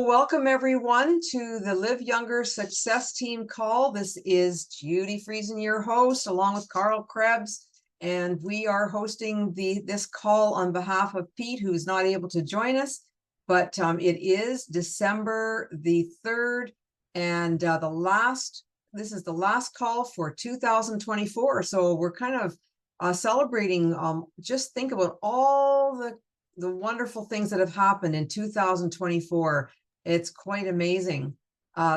Welcome everyone to the LiveYounger Success Team call. This is Judy Friesen, your host, along with Carl Krebs, and we are hosting this call on behalf of Pete, who's not able to join us. But it is December the 3rd, and this is the last call for 2024. So we're kind of celebrating. Just think about all the wonderful things that have happened in 2024. It's quite amazing.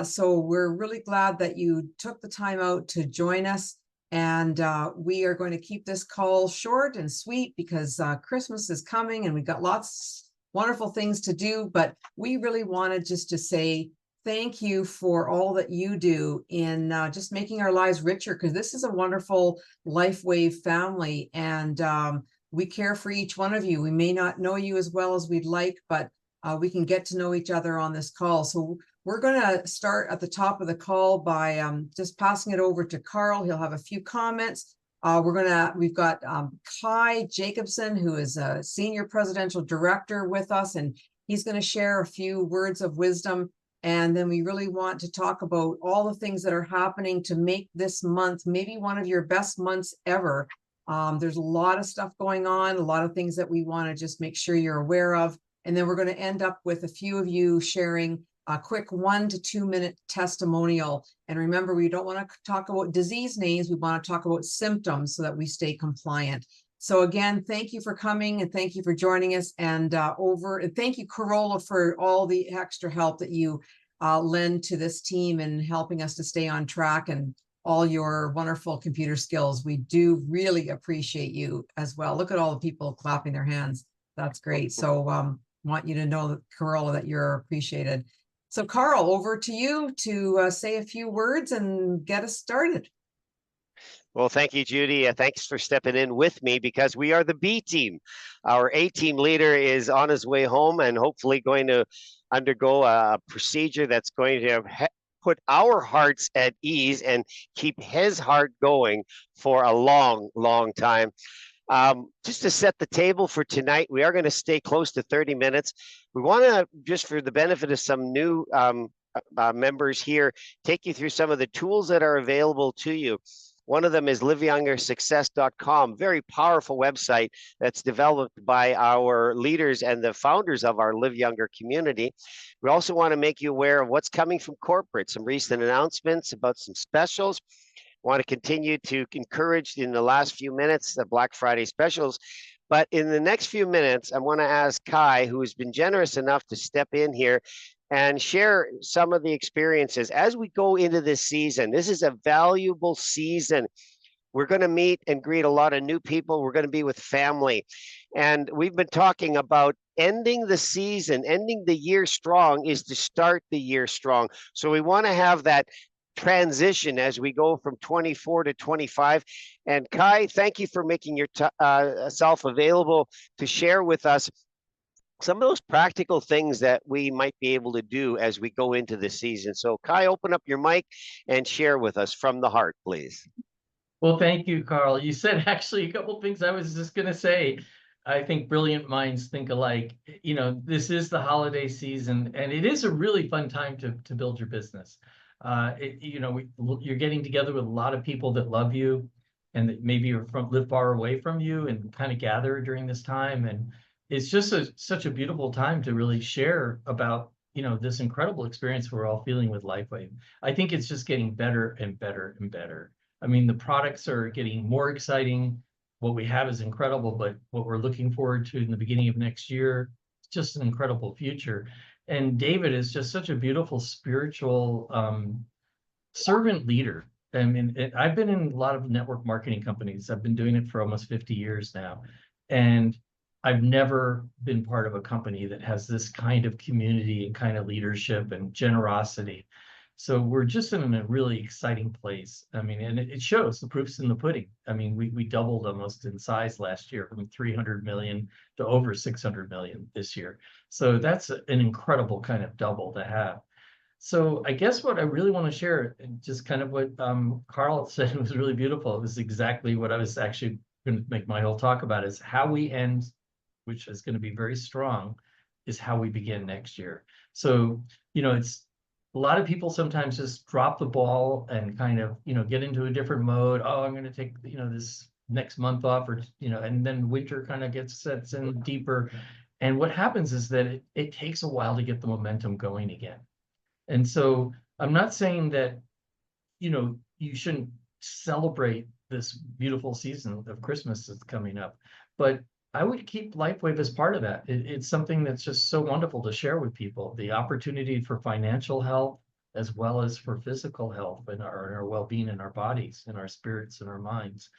So we're really glad that you took the time out to join us. And we are going to keep this call short and sweet because Christmas is coming and we've got lots of wonderful things to do. But we really wanted just to say thank you for all that you do in just making our lives richer, because this is a wonderful Lifewave family. And we care for each one of you. We may not know you as well as we'd like, but we can get to know each other on this call. So we're going to start at the top of the call by just passing it over to Carl. He'll have a few comments. We've got Kai Jacobson, who is a senior presidential director with us, and he's going to share a few words of wisdom. And then we really want to talk about all the things that are happening to make this month maybe one of your best months ever. There's a lot of stuff going on, a lot of things that we want to just make sure you're aware of. And then we're going to end up with a few of you sharing a quick 1 to 2 minute testimonial. And remember, we don't want to talk about disease names. We want to talk about symptoms so that we stay compliant. So again, thank you for coming and thank you for joining us. And thank you, Corolla, for all the extra help that you lend to this team and helping us to stay on track, and all your wonderful computer skills. We do really appreciate you as well. Look at all the people clapping their hands. That's great. So want you to know, Corolla, that you're appreciated. So Carl, over to you to say a few words and get us started. Well, thank you, Judy. Thanks for stepping in with me, because we are the B team. Our A team leader is on his way home and hopefully going to undergo a procedure that's going to put our hearts at ease and keep his heart going for a long, long time. Just to set the table for tonight, we are going to stay close to 30 minutes. We want to, just for the benefit of some new members here, take you through some of the tools that are available to you. One of them is LiveYoungerSuccess.com, very powerful website that's developed by our leaders and the founders of our LiveYounger community. We also want to make you aware of what's coming from corporate, some recent announcements about some specials. Want to continue to encourage in the last few minutes the Black Friday specials. But in the next few minutes, I want to ask Kai, who has been generous enough to step in here and share some of the experiences as we go into this season. This is a valuable season. We're going to meet and greet a lot of new people. We're going to be with family. And we've been talking about ending the season, ending the year strong is to start the year strong. So we want to have that transition as we go from 24 to 25. And Kai, thank you for making yourself available to share with us some of those practical things that we might be able to do as we go into the season. So Kai, open up your mic and share with us from the heart, please. Well, thank you, Carl. You said actually a couple of things I was just going to say. I think brilliant minds think alike. You know, this is the holiday season, and it is a really fun time to build your business. You're getting together with a lot of people that love you and that maybe live far away from you, and kind of gather during this time. And it's just such a beautiful time to really share about, this incredible experience we're all feeling with Lifewave. I think it's just getting better and better and better. I mean, the products are getting more exciting. What we have is incredible, but what we're looking forward to in the beginning of next year, it's just an incredible future. And David is just such a beautiful spiritual servant leader. I mean, I've been in a lot of network marketing companies. I've been doing it for almost 50 years now. And I've never been part of a company that has this kind of community and kind of leadership and generosity. So we're just in a really exciting place. I mean, and it shows, the proof's in the pudding. I mean, we doubled almost in size last year, from 300 million to over 600 million this year. So that's an incredible kind of double to have. So I guess what I really want to share, just kind of what Carl said was really beautiful. It was exactly what I was actually going to make my whole talk about, is how we end, which is going to be very strong, is how we begin next year. So, it's a lot of people sometimes just drop the ball and kind of, get into a different mode. Oh, I'm going to take, this next month off, or, and then winter kind of sets in deeper. And what happens is that it takes a while to get the momentum going again. And so I'm not saying that, you shouldn't celebrate this beautiful season of Christmas that's coming up, but I would keep Lifewave as part of that. It's something that's just so wonderful to share with people. The opportunity for financial health, as well as for physical health and our well-being in our bodies and our spirits and our minds.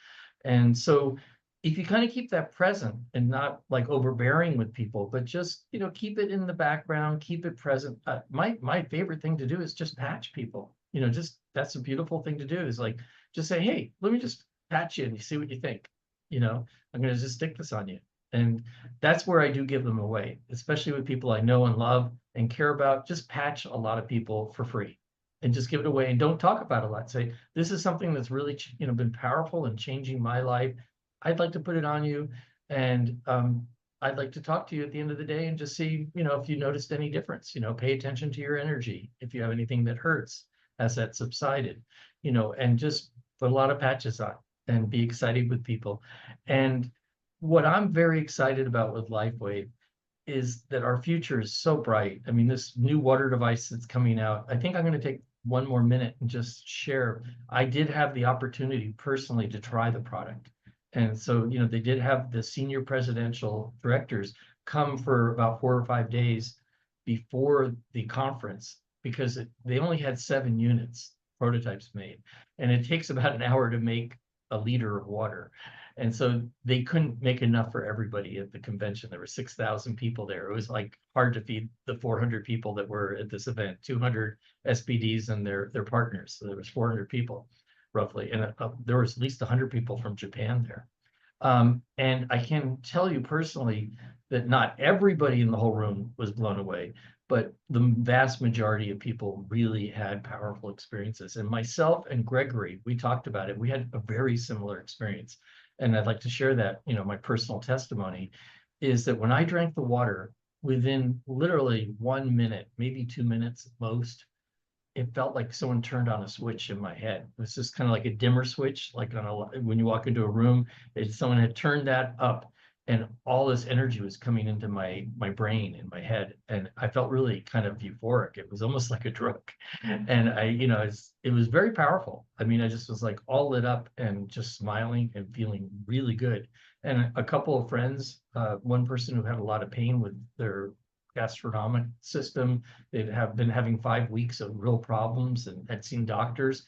And so if you kind of keep that present and not like overbearing with people, but just, keep it in the background, keep it present. My favorite thing to do is just patch people. Just that's a beautiful thing to do, is like, just say, hey, let me just patch you and you see what you think. I'm going to just stick this on you. And that's where I do give them away, especially with people I know and love and care about. Just patch a lot of people for free and just give it away, and don't talk about it a lot. Say, this is something that's really, been powerful in changing my life. I'd like to put it on you. And I'd like to talk to you at the end of the day and just see, if you noticed any difference. Pay attention to your energy. If you have anything that hurts, has that subsided, and just put a lot of patches on and be excited with people. And what I'm very excited about with Lifewave is that our future is so bright. I mean, this new water device that's coming out, I think I'm going to take one more minute and just share. I did have the opportunity personally to try the product. And so, they did have the senior presidential directors come for about 4 or 5 days before the conference, because they only had 7 units, prototypes made. And it takes about an hour to make a liter of water. And so they couldn't make enough for everybody at the convention. There were 6,000 people there. It was like hard to feed the 400 people that were at this event, 200 SPDs and their partners. So there was 400 people roughly. And there was at least 100 people from Japan there. And I can tell you personally that not everybody in the whole room was blown away, but the vast majority of people really had powerful experiences. And myself and Gregory, we talked about it. We had a very similar experience. And I'd like to share that, my personal testimony is that when I drank the water, within literally 1 minute, maybe 2 minutes at most, it felt like someone turned on a switch in my head. It was just kind of like a dimmer switch, like when you walk into a room, someone had turned that up, and all this energy was coming into my brain and my head, and I felt really kind of euphoric. It was almost like a drug, and it was very powerful. I mean, I just was like all lit up and just smiling and feeling really good. And a couple of friends, one person who had a lot of pain with their gastronomic system, they have been having 5 weeks of real problems and had seen doctors.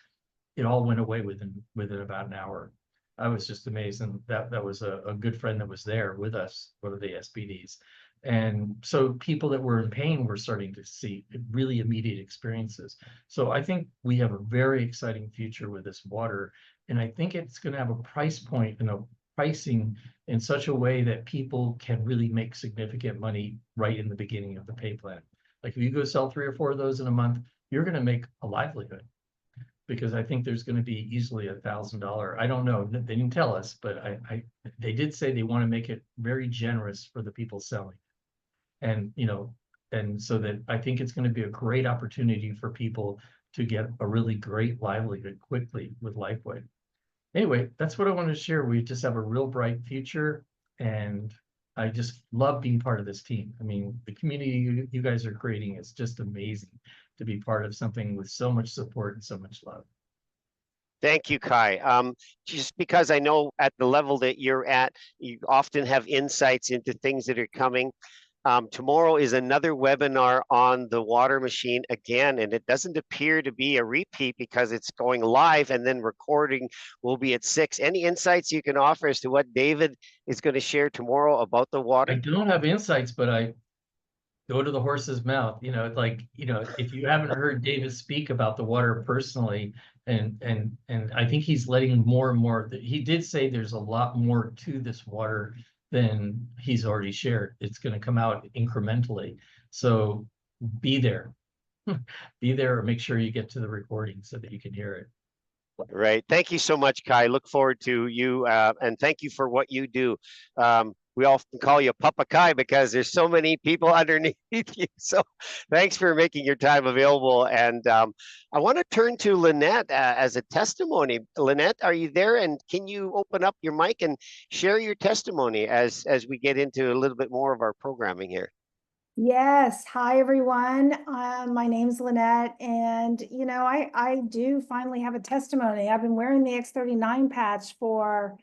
It all went away within about an hour. I was just amazed. And that was a good friend that was there with us, one of the SPDs. And so people that were in pain were starting to see really immediate experiences. So I think we have a very exciting future with this water. And I think it's going to have a price point and a pricing in such a way that people can really make significant money right in the beginning of the pay plan. Like if you go sell 3 or 4 of those in a month, you're going to make a livelihood, because I think there's going to be easily $1,000. I don't know, they didn't tell us, but they did say they want to make it very generous for the people selling. And, and so that I think it's going to be a great opportunity for people to get a really great livelihood quickly with Lifewave. Anyway, that's what I wanted to share. We just have a real bright future, and I just love being part of this team. I mean, the community you guys are creating is just amazing to be part of something with so much support and so much love. Thank you, Kai. Just because I know at the level that you're at, you often have insights into things that are coming. Tomorrow is another webinar on the water machine again, and it doesn't appear to be a repeat because it's going live, and then recording will be at 6. Any insights you can offer as to what David is going to share tomorrow about the water? I don't have insights, but I go to the horse's mouth. If you haven't heard David speak about the water personally, and I think he's letting more and more. He did say there's a lot more to this water than he's already shared. It's going to come out incrementally. So be there. Be there, or make sure you get to the recording so that you can hear it. Right. Thank you so much, Kai. Look forward to you, and thank you for what you do. we often call you Papa Kai because there's so many people underneath you. So thanks for making your time available. And I want to turn to Lynette as a testimony. Lynette, are you there? And can you open up your mic and share your testimony as we get into a little bit more of our programming here? Yes. Hi, everyone. My name's Lynette, and I do finally have a testimony. I've been wearing the X39 patch for,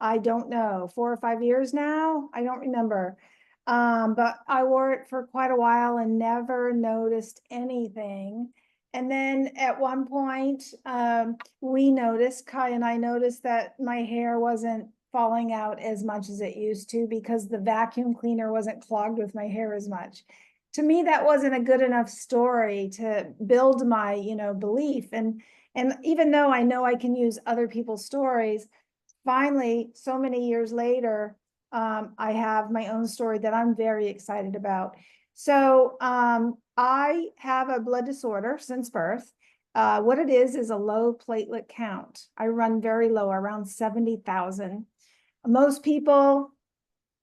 I don't know, 4 or 5 years now. I don't remember. But I wore it for quite a while and never noticed anything. And then at one point, Kai and I noticed that my hair wasn't falling out as much as it used to because the vacuum cleaner wasn't clogged with my hair as much. To me, that wasn't a good enough story to build my, belief. And even though I know I can use other people's stories, finally, so many years later, I have my own story that I'm very excited about. So I have a blood disorder since birth. What it is a low platelet count. I run very low, around 70,000. Most people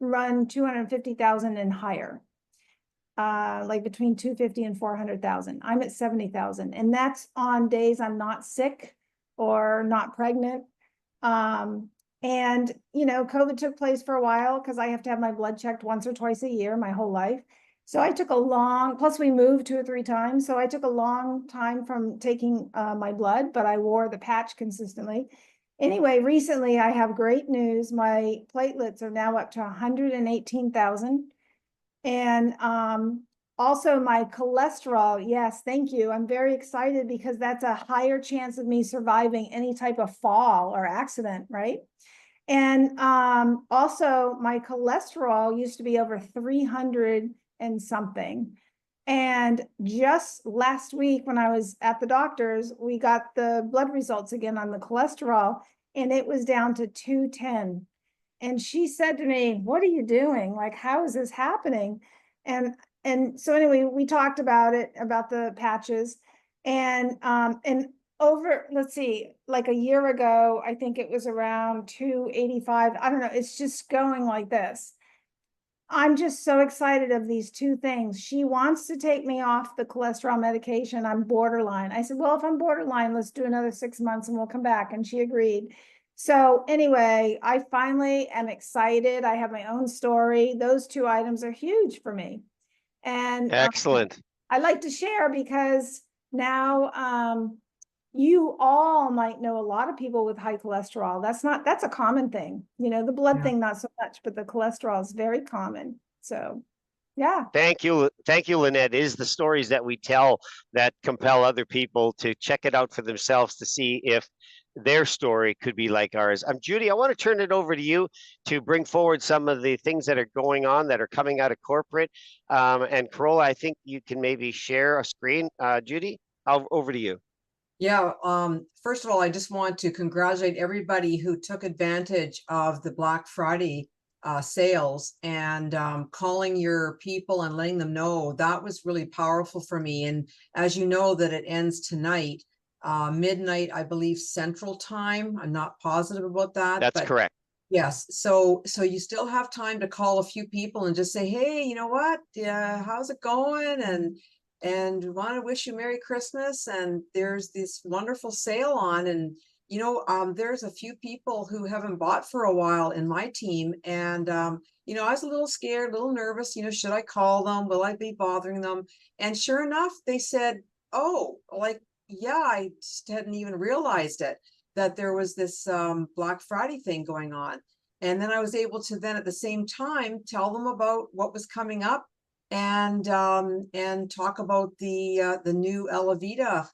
run 250,000 and higher, like between 250 and 400,000. I'm at 70,000, and that's on days I'm not sick or not pregnant. And COVID took place for a while because I have to have my blood checked once or twice a year my whole life. So I took plus we moved 2 or 3 times. So I took a long time from taking my blood, but I wore the patch consistently. Anyway, recently I have great news. My platelets are now up to 118,000. And also my cholesterol, yes, thank you. I'm very excited because that's a higher chance of me surviving any type of fall or accident, right? And also my cholesterol used to be over 300 and something. And just last week when I was at the doctor's, we got the blood results again on the cholesterol, and it was down to 210. And she said to me, "What are you doing? Like, how is this happening?" And so anyway, we talked about it, about the patches, and over, let's see, like a year ago, I think it was around 285. I don't know. It's just going like this. I'm just so excited of these 2 things. She wants to take me off the cholesterol medication. I'm borderline. I said, well, if I'm borderline, let's do another 6 months and we'll come back. And she agreed. So anyway, I finally am excited. I have my own story. Those 2 items are huge for me. And Excellent. I like to share because now you all might know a lot of people with high cholesterol. That's a common thing. The blood thing, not so much, but the cholesterol is very common. So, yeah. Thank you, Lynette. It is the stories that we tell that compel other people to check it out for themselves to see if their story could be like ours. Judy, I want to turn it over to you to bring forward some of the things that are going on that are coming out of corporate. And Corolla, I think you can maybe share a screen. Judy, over to you. Yeah, first of all, I just want to congratulate everybody who took advantage of the Black Friday sales and calling your people and letting them know. That was really powerful for me. And as you know, that it ends tonight, midnight, I believe, Central Time. I'm not positive about that. That's correct. Yes. So you still have time to call a few people and just say, hey, you know what? Yeah, how's it going? And want to wish you Merry Christmas. And there's this wonderful sale on. And, there's a few people who haven't bought for a while in my team. And, I was a little scared, a little nervous, should I call them? Will I be bothering them? And sure enough, they said, oh, like, yeah, I just hadn't even realized it, that there was this Black Friday thing going on. And then I was able to then at the same time tell them about what was coming up and talk about the new Elavita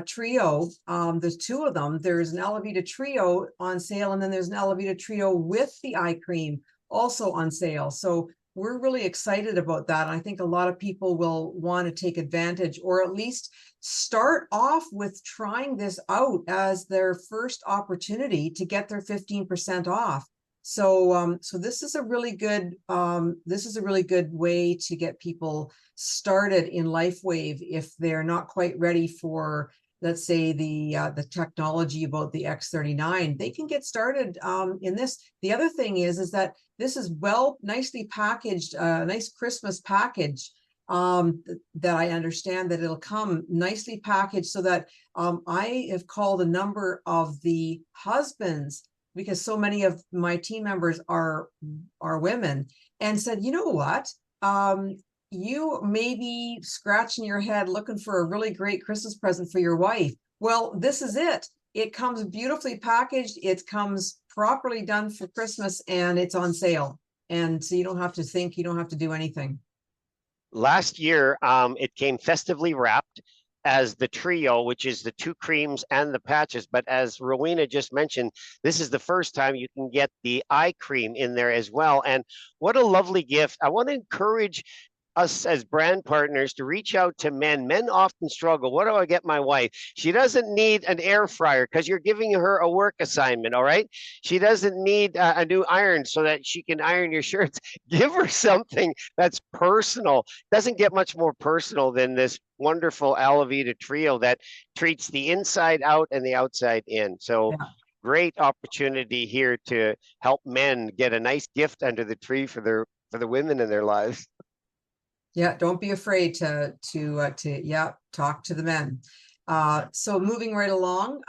trio. There's 2 of them. There's an Elavita trio on sale, and then there's an Elavita trio with the eye cream also on sale. So we're really excited about that. And I think a lot of people will want to take advantage, or at least start off with trying this out as their first opportunity to get their 15% off. So this is a really good way to get people started in Lifewave if they're not quite ready for let's say the technology about the X39, they can get started in this. The other thing is that this is nicely packaged, nice Christmas package that I understand that it'll come nicely packaged, so that I have called a number of the husbands, because so many of my team members are women, and said, you know what, you may be scratching your head looking for a really great Christmas present for your wife. Well, this is it. It comes beautifully packaged. It comes properly done for Christmas, and it's on sale. And so you don't have to think, you don't have to do anything. Last year, it came festively wrapped as the trio, which is the 2 creams and the patches. But as Rowena just mentioned, this is the first time you can get the eye cream in there as well. And what a lovely gift. I want to encourage us as brand partners to reach out to men. Men often struggle. What do I get my wife? She doesn't need an air fryer because you're giving her a work assignment, all right? She doesn't need a new iron so that she can iron your shirts. Give her something that's personal. Doesn't get much more personal than this wonderful Alavita trio that treats the inside out and the outside in. So Yeah. Great opportunity here to help men get a nice gift under the tree for the women in their lives. Yeah, don't be afraid to talk to the men. So moving right along,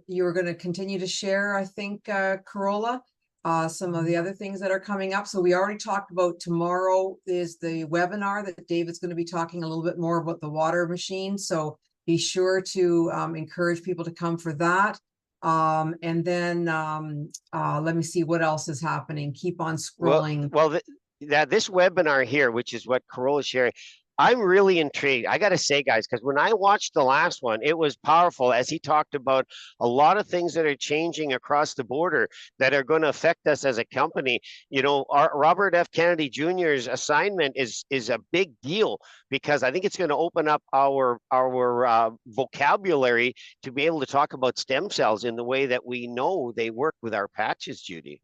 you were going to continue to share, I think, Corolla, some of the other things that are coming up. So we already talked about tomorrow is the webinar that David's going to be talking a little bit more about the water machine. So be sure to encourage people to come for that. And then let me see what else is happening. Keep on scrolling. This webinar here, which is what Corolla is sharing, I'm really intrigued. I got to say, guys, because when I watched the last one, it was powerful as he talked about a lot of things that are changing across the border that are going to affect us as a company. You know, our Robert F. Kennedy Jr.'s assignment is a big deal, because I think it's going to open up our vocabulary to be able to talk about stem cells in the way that we know they work with our patches, Judy.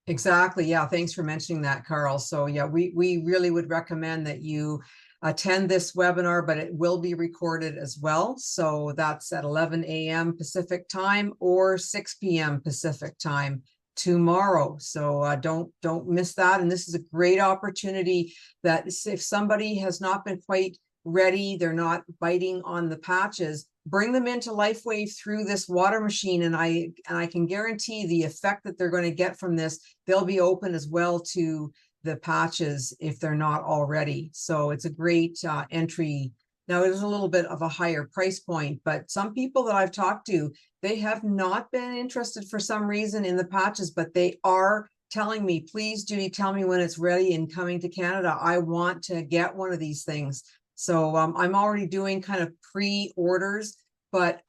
Exactly. Yeah. Thanks for mentioning that, Carl. So yeah, we really would recommend that you attend this webinar, but it will be recorded as well. So that's at 11 a.m. Pacific time or 6 p.m. Pacific time tomorrow. So don't miss that. And this is a great opportunity that if somebody has not been quite ready, they're not biting on the patches, bring them into Lifewave through this water machine, and I can guarantee the effect that they're going to get from this. They'll be open as well to the patches if they're not already. So it's a great entry. Now it is a little bit of a higher price point, but some people that I've talked to, they have not been interested for some reason in the patches, but they are telling me, please, Judy, tell me when it's ready and coming to Canada. I want to get one of these things. So I'm already doing kind of pre-orders, but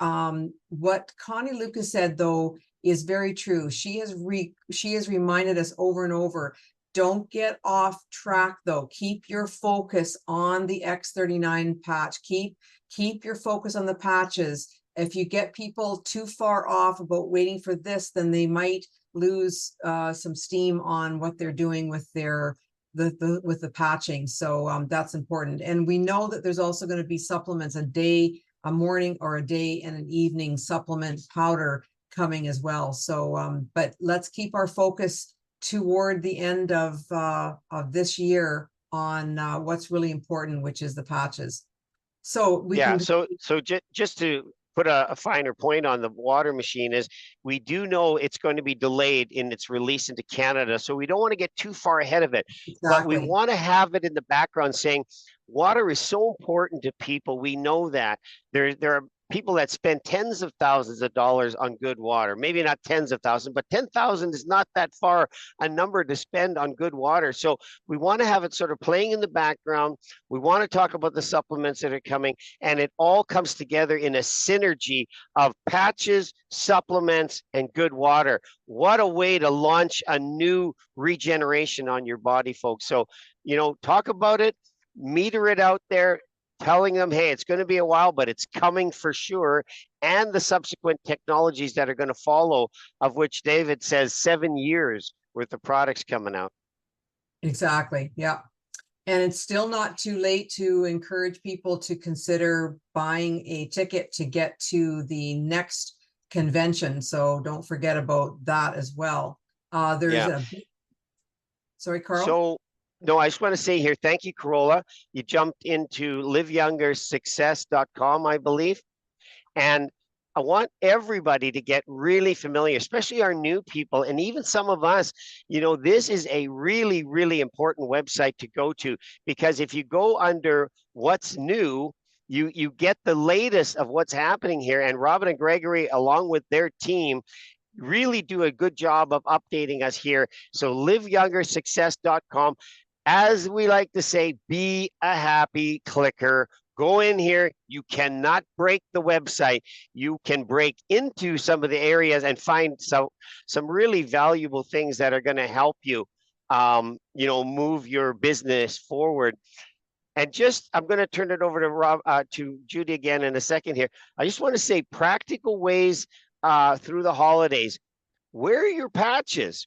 what Connie Lucas said, though, is very true. She has reminded us over and over, don't get off track, though. Keep your focus on the X39 patch. Keep your focus on the patches. If you get people too far off about waiting for this, then they might lose some steam on what they're doing with their with the patching. So that's important. And we know that there's also going to be supplements, a morning or a day and an evening supplement powder coming as well. So but let's keep our focus toward the end of this year on what's really important, which is the patches. So we can so just to put a finer point on the water machine, is we do know it's going to be delayed in its release into Canada. So we don't want to get too far ahead of it, but we want to have it in the background saying water is so important to people. We know that there are people that spend tens of thousands of dollars on good water. Maybe not tens of thousands, but 10,000 is not that far a number to spend on good water. So we want to have it sort of playing in the background. We want to talk about the supplements that are coming, and it all comes together in a synergy of patches, supplements, and good water. What a way to launch a new regeneration on your body, folks. So, you know, talk about it, meter it out there, telling them, hey, it's going to be a while, but it's coming for sure. And the subsequent technologies that are going to follow, of which David says 7 years worth of products coming out. Exactly. Yeah. And it's still not too late to encourage people to consider buying a ticket to get to the next convention. So don't forget about that as well. There's sorry, Carl. So, no, I just want to say here, thank you, Corolla. You jumped into LiveYoungerSuccess.com, I believe. And I want everybody to get really familiar, especially our new people, and even some of us, this is a really, really important website to go to, because if you go under what's new, you get the latest of what's happening here. And Robin and Gregory, along with their team, really do a good job of updating us here. So LiveYoungerSuccess.com, as we like to say, be a happy clicker. Go in here. You cannot break the website. You can break into some of the areas and find some really valuable things that are going to help you, move your business forward. And I'm going to turn it over to Judy again in a second here. I just want to say practical ways through the holidays. Wear your patches.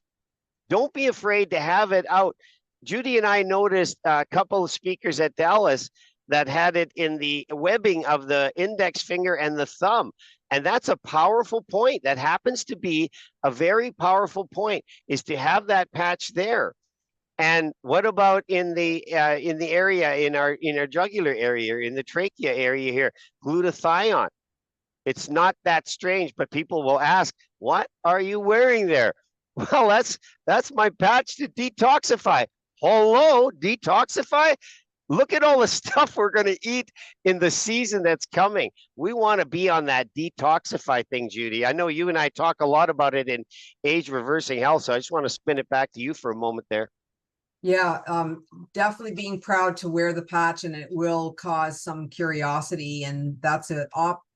Don't be afraid to have it out. Judy and I noticed a couple of speakers at Dallas that had it in the webbing of the index finger and the thumb. And that's a powerful point. That happens to be a very powerful point, is to have that patch there. And what about in the area, in our jugular area, in the trachea area here, glutathione? It's not that strange, but people will ask, what are you wearing there? Well, that's my patch to detoxify. Hello, detoxify? Look at all the stuff we're going to eat in the season that's coming. We want to be on that detoxify thing, Judy. I know you and I talk a lot about it in Age Reversing Health, so I just want to spin it back to you for a moment there. Yeah, definitely being proud to wear the patch, and it will cause some curiosity, and that's an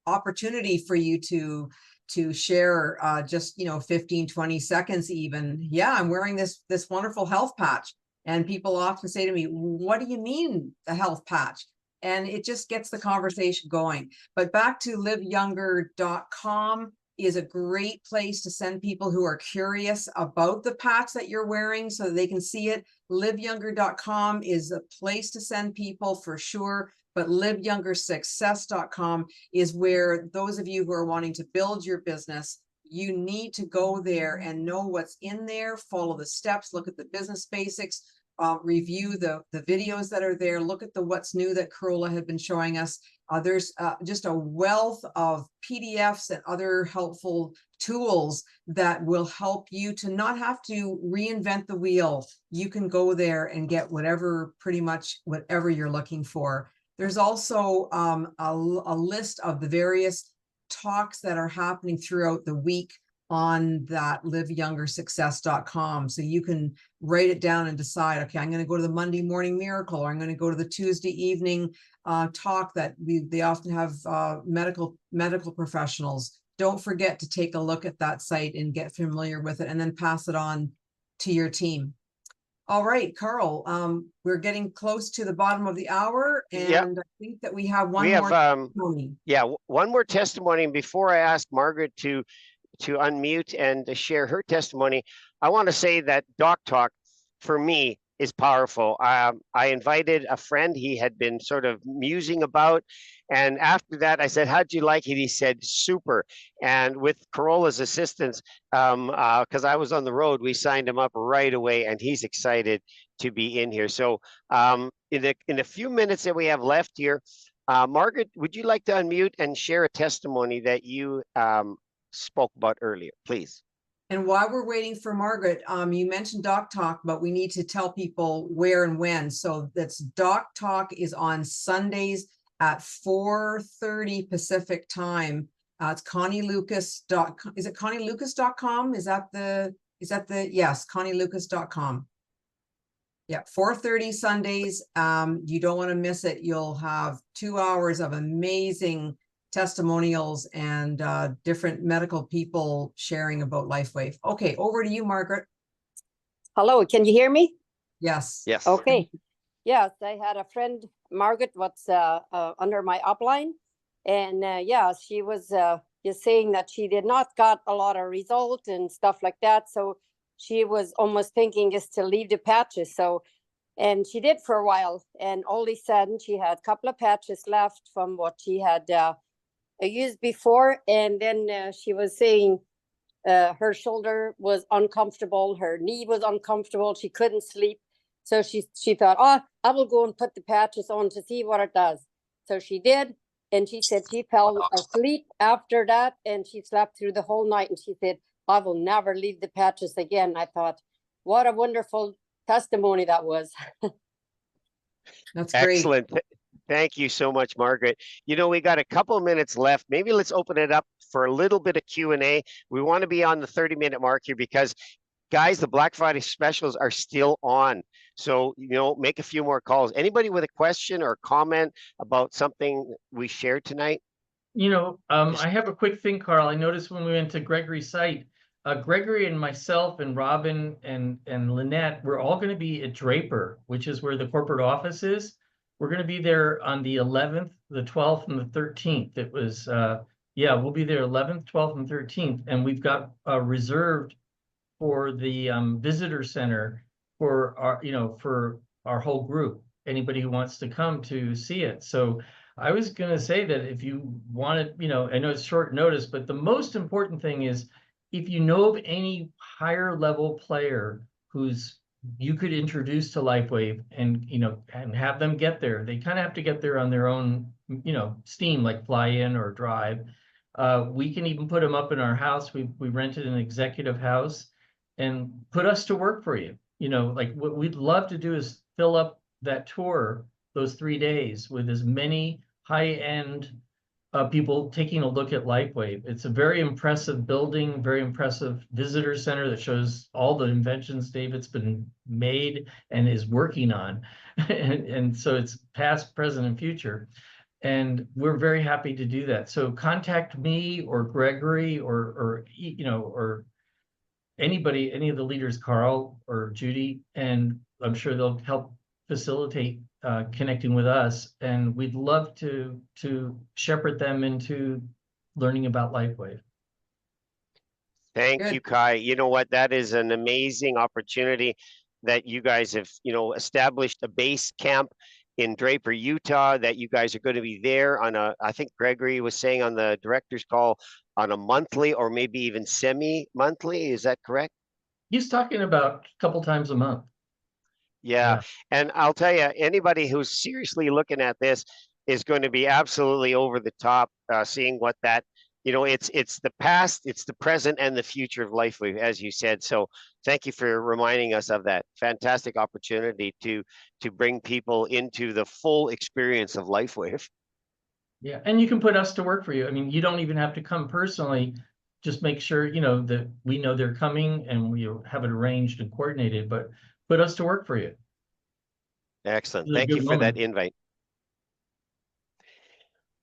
opportunity for you to share just 15, 20 seconds even. Yeah, I'm wearing this wonderful health patch. And people often say to me, what do you mean a health patch? And it just gets the conversation going. But back to LiveYounger.com is a great place to send people who are curious about the patch that you're wearing so that they can see it. LiveYounger.com is a place to send people for sure. But LiveYoungerSuccess.com is where those of you who are wanting to build your business, you need to go there and know what's in there, follow the steps, look at the business basics, review the videos that are there, look at the what's new that Corolla had been showing us. There's just a wealth of PDFs and other helpful tools that will help you to not have to reinvent the wheel. You can go there and get pretty much whatever you're looking for. There's also a list of the various talks that are happening throughout the week on that LiveYoungerSuccess.com. So you can write it down and decide, okay, I'm going to go to the Monday Morning Miracle, or I'm going to go to the Tuesday evening talk that they often have medical professionals. Don't forget to take a look at that site and get familiar with it, and then pass it on to your team. All right, Carl, we're getting close to the bottom of the hour, and yep. I think that we have one more testimony. Yeah, one more testimony. And before I ask Margaret to unmute and to share her testimony, I want to say that Doc Talk, for me, is powerful. I invited a friend he had been sort of musing about. And after that, I said, how'd you like it? He said, super. And with Corolla's assistance, because I was on the road, we signed him up right away, and he's excited to be in here. So in a few minutes that we have left here, Margaret, would you like to unmute and share a testimony that you spoke about earlier, please? And while we're waiting for Margaret, you mentioned Doc Talk, but we need to tell people where and when. So that's Doc Talk is on Sundays at 4:30 Pacific time. It's ConnieLucas.com. Is it ConnieLucas.com? Is that the yes, ConnieLucas.com. Yeah, 4:30 Sundays. You don't want to miss it. You'll have 2 hours of amazing testimonials and different medical people sharing about Lifewave. Okay, over to you, Margaret. Hello, can you hear me? Yes. Yes. Okay. Yes, I had a friend, Margaret, what's under my upline. And yeah, she was just saying that she did not got a lot of results and stuff like that. So she was almost thinking just to leave the patches. So And she did for a while, and all of a sudden she had a couple of patches left from what she had used before. And then she was saying her shoulder was uncomfortable, her knee was uncomfortable, she couldn't sleep. So she thought, oh, I will go and put the patches on to see what it does. So she did, and she said she fell asleep after that, and she slept through the whole night. And she said, I will never leave the patches again. I thought, what a wonderful testimony that was. That's great. Excellent. Thank you so much, Margaret. You know, we got a couple of minutes left. Maybe let's open it up for a little bit of Q&A. We want to be on the 30-minute mark here because, guys, the Black Friday specials are still on. So, you know, make a few more calls. Anybody with a question or comment about something we shared tonight? You know, I have a quick thing, Carl. I noticed when we went to Gregory's site, Gregory and myself and Robin and Lynette, we're all going to be at Draper, which is where the corporate office is. We're going to be there on the 11th, the 12th, and the 13th. It was, yeah, we'll be there 11th, 12th, and 13th. And we've got reserved for the visitor center for our, you know, for our whole group, anybody who wants to come to see it. So I was going to say that if you wanted, you know, I know it's short notice, but the most important thing is if you know of any higher level player who's you could introduce to Lifewave and, you know, and have them get there. They kind of have to get there on their own, you know, steam, like fly in or drive. We can even put them up in our house. We rented an executive house and put us to work for you. You know, like what we'd love to do is fill up that tour, those 3 days, with as many high-end people taking a look at Lifewave. It's a very impressive building, very impressive visitor center that shows all the inventions David's been made and is working on. and so it's past, present, and future. And we're very happy to do that. So contact me or Gregory or you know, or anybody, any of the leaders, Carl or Judy, and I'm sure they'll help facilitate connecting with us. And we'd love to shepherd them into learning about Lifewave. Thank Good. you, Kai. You know what? That is an amazing opportunity that you guys have, you know, established a base camp in Draper, Utah, that you guys are going to be there on a, I think Gregory was saying on the director's call, on a monthly or maybe even semi-monthly. Is that correct? He's talking about a couple times a month. Yeah. And I'll tell you, anybody who's seriously looking at this is going to be absolutely over the top, seeing what that, you know, it's the past, it's the present, and the future of Lifewave, as you said. So thank you for reminding us of that fantastic opportunity to bring people into the full experience of Lifewave. Yeah, and you can put us to work for you. I mean, you don't even have to come personally. Just make sure, you know, that we know they're coming and we have it arranged and coordinated, but put us to work for you. Excellent. This is a Thank you good for that moment. invite.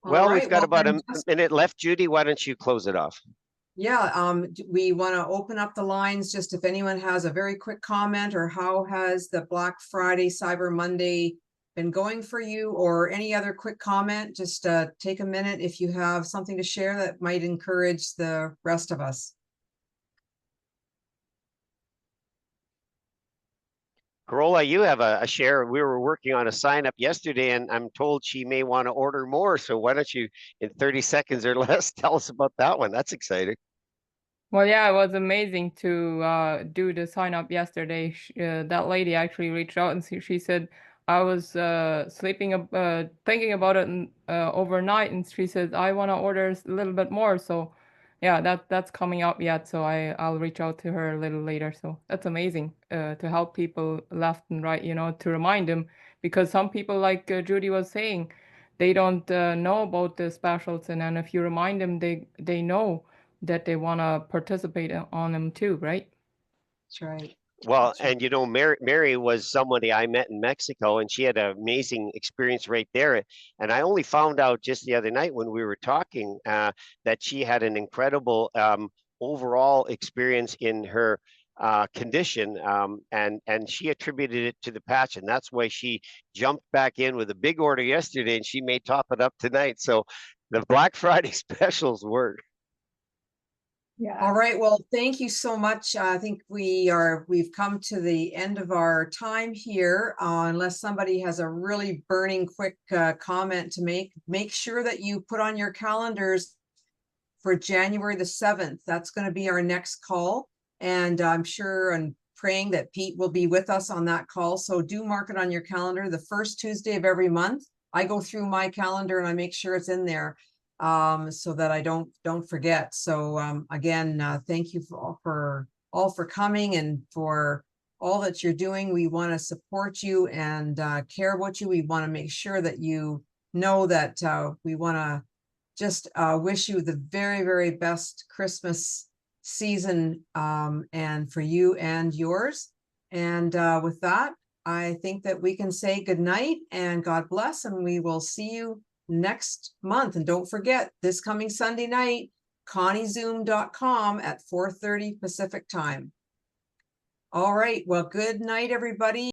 All Well, right, we've got well, about then a just- minute left. Judy, why don't you close it off? Yeah, we want to open up the lines, just if anyone has a very quick comment, or how has the Black Friday, Cyber Monday been going for you, or any other quick comment. Just take a minute if you have something to share that might encourage the rest of us. Corolla, you have a share. We were working on a sign up yesterday, and I'm told she may want to order more. So why don't you, in 30 seconds or less, tell us about that one? That's exciting. Well, yeah, it was amazing to do the sign up yesterday. That lady actually reached out and she said, I was thinking about it overnight, and she said, I want to order a little bit more. So yeah, that's coming up yet. So I'll reach out to her a little later. So that's amazing to help people left and right, you know, to remind them, because some people, like Judy was saying, they don't know about the specials. And then if you remind them, they know that they want to participate on them too, right? That's right. Well, That's right. and you know, Mary was somebody I met in Mexico, and she had an amazing experience right there. And I only found out just the other night when we were talking that she had an incredible overall experience in her condition, and she attributed it to the patch, and that's why she jumped back in with a big order yesterday, and she may top it up tonight. So the Black Friday specials work. Yeah. All right, well, thank you so much. I think we've come to the end of our time here. Unless somebody has a really burning quick comment to make sure that you put on your calendars for January the 7th. That's going to be our next call. And I'm sure and praying that Pete will be with us on that call. So do mark it on your calendar, the first Tuesday of every month. I go through my calendar and I make sure it's in there so that I don't forget. So again, thank you for all for coming and for all that you're doing. We want to support you and care about you. We want to make sure that you know that we want to just wish you the very, very best Christmas season and for you and yours. And with that, I think that we can say good night and God bless, and we will see you next month. And don't forget, this coming Sunday night, ConnieZoom.com at 4:30 Pacific time. All right. Well, good night, everybody.